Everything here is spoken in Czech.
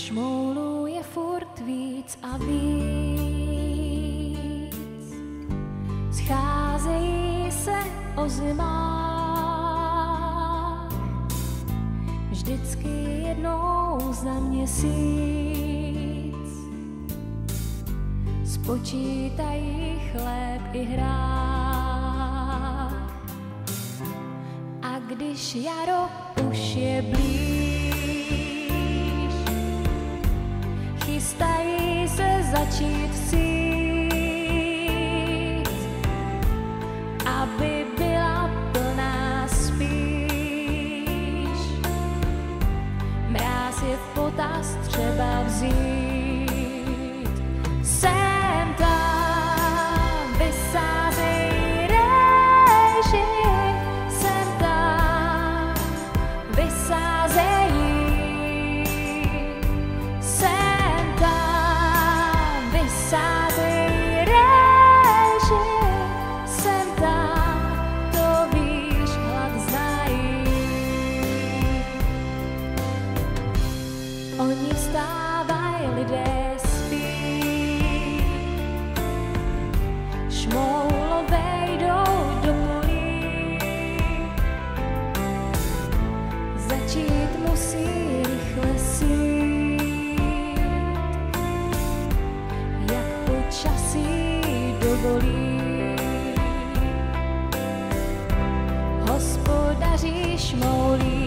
Šmoulů je furt víc a víc, scházejí se o zimách, vždycky jednou za měsíc, spočítají chléb i hrách. A když jaro už je blíž, chystají se začít sít, aby byla plná spíš. Mráz je v potaz třeba vzít. Sem tam vysázej rejži, sem tam vysázej jí, sem tam vysázej rejži, sem tam, to víš, hlad znají. Oni vstávají, lidé spí, šmoulové jdou do polí, začít musí rychle sít, jak počasí dovolí. Hospodaří šmoulí